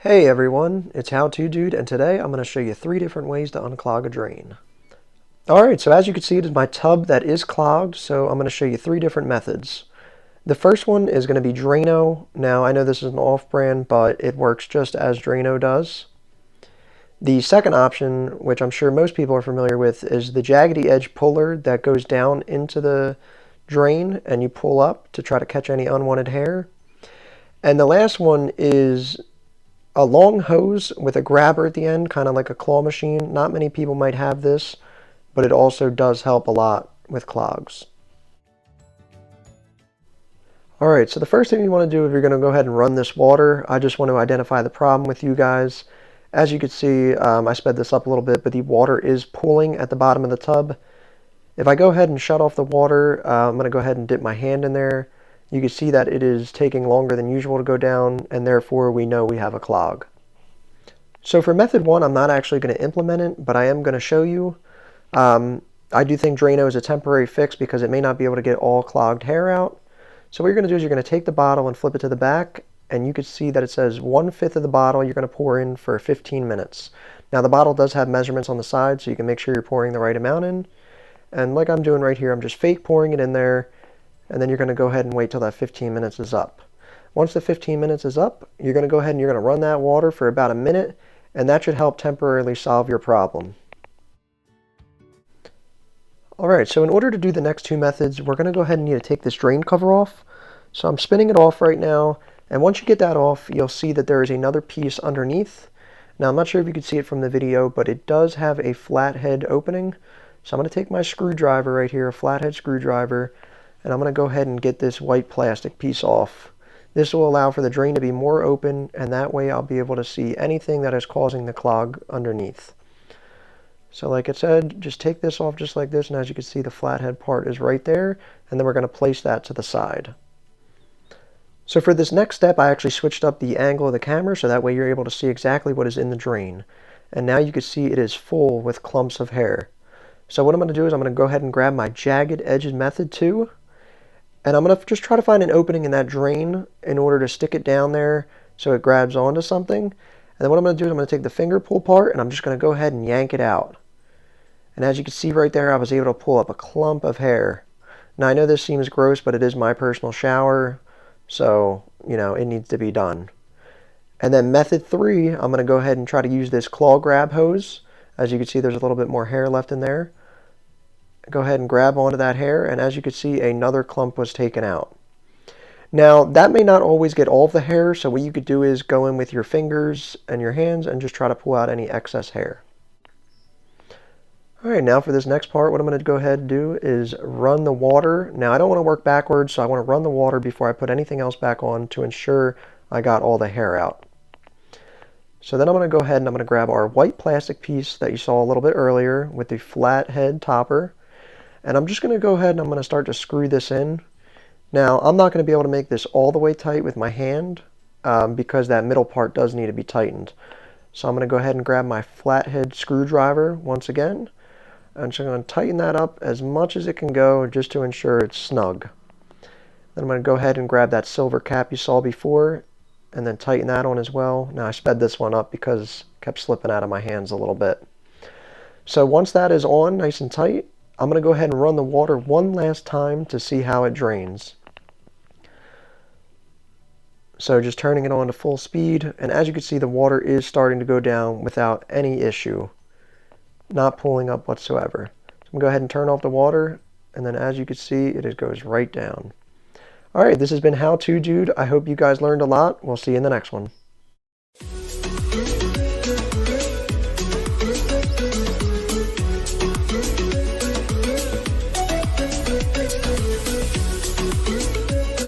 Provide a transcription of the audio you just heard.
Hey everyone, it's How To Dude, and today I'm going to show you 3 different ways to unclog a drain. Alright, so as you can see, it is my tub that is clogged, so I'm going to show you 3 different methods. The first one is going to be Drano. Now, I know this is an off-brand, but it works just as Drano does. The second option, which I'm sure most people are familiar with, is the jaggedy edge puller that goes down into the drain and you pull up to try to catch any unwanted hair. And the last one is a long hose with a grabber at the end, kind of like a claw machine. Not many people might have this, but it also does help a lot with clogs. Alright, so the first thing you want to do is you're going to go ahead and run this water. I just want to identify the problem with you guys. As you can see, I sped this up a little bit, but the water is pooling at the bottom of the tub. If I go ahead and shut off the water, I'm going to go ahead and dip my hand in there. You can see that it is taking longer than usual to go down, and therefore we know we have a clog. So for method 1, I'm not actually going to implement it, but I am going to show you. I do think Drano is a temporary fix because it may not be able to get all clogged hair out. So what you're going to do is you're going to take the bottle and flip it to the back, and you can see that it says 1/5 of the bottle you're going to pour in for 15 minutes. Now the bottle does have measurements on the side, so you can make sure you're pouring the right amount in. And like I'm doing right here, I'm just fake pouring it in there, and then you're going to go ahead and wait till that 15 minutes is up. Once the 15 minutes is up, you're going to go ahead and you're going to run that water for about a minute, and that should help temporarily solve your problem. Alright, so in order to do the next 2 methods, we're going to go ahead and need to take this drain cover off. So I'm spinning it off right now, and once you get that off, you'll see that there is another piece underneath. Now I'm not sure if you can see it from the video, but it does have a flathead opening. So I'm going to take my screwdriver right here, a flathead screwdriver, and I'm going to go ahead and get this white plastic piece off. This will allow for the drain to be more open, and that way I'll be able to see anything that is causing the clog underneath. So like I said, just take this off just like this, and as you can see, the flathead part is right there, and then we're going to place that to the side. So for this next step, I actually switched up the angle of the camera, so that way you're able to see exactly what is in the drain. And now you can see it is full with clumps of hair. So what I'm going to do is I'm going to go ahead and grab my jagged edges method 2, and I'm going to just try to find an opening in that drain in order to stick it down there so it grabs onto something. And then what I'm going to do is I'm going to take the finger pull part, and I'm just going to go ahead and yank it out. And as you can see right there, I was able to pull up a clump of hair. Now I know this seems gross, but it is my personal shower, so, you know, it needs to be done. And then method 3, I'm going to go ahead and try to use this claw grab hose. As you can see, there's a little bit more hair left in there. Go ahead and grab onto that hair, and as you can see, another clump was taken out. Now, that may not always get all of the hair, so what you could do is go in with your fingers and your hands and just try to pull out any excess hair. Alright, now for this next part, what I'm going to go ahead and do is run the water. Now, I don't want to work backwards, so I want to run the water before I put anything else back on to ensure I got all the hair out. So then I'm going to go ahead and I'm going to grab our white plastic piece that you saw a little bit earlier with the flat head topper. And I'm just going to go ahead and I'm going to start to screw this in. Now, I'm not going to be able to make this all the way tight with my hand because that middle part does need to be tightened. So I'm going to go ahead and grab my flathead screwdriver once again. I'm just going to tighten that up as much as it can go just to ensure it's snug. Then I'm going to go ahead and grab that silver cap you saw before and then tighten that on as well. Now I sped this one up because it kept slipping out of my hands a little bit. So once that is on nice and tight, I'm going to go ahead and run the water one last time to see how it drains. So just turning it on to full speed, and as you can see, the water is starting to go down without any issue. Not pulling up whatsoever. So I'm going to go ahead and turn off the water, and then as you can see, it goes right down. Alright, this has been How To Dude. I hope you guys learned a lot. We'll see you in the next one.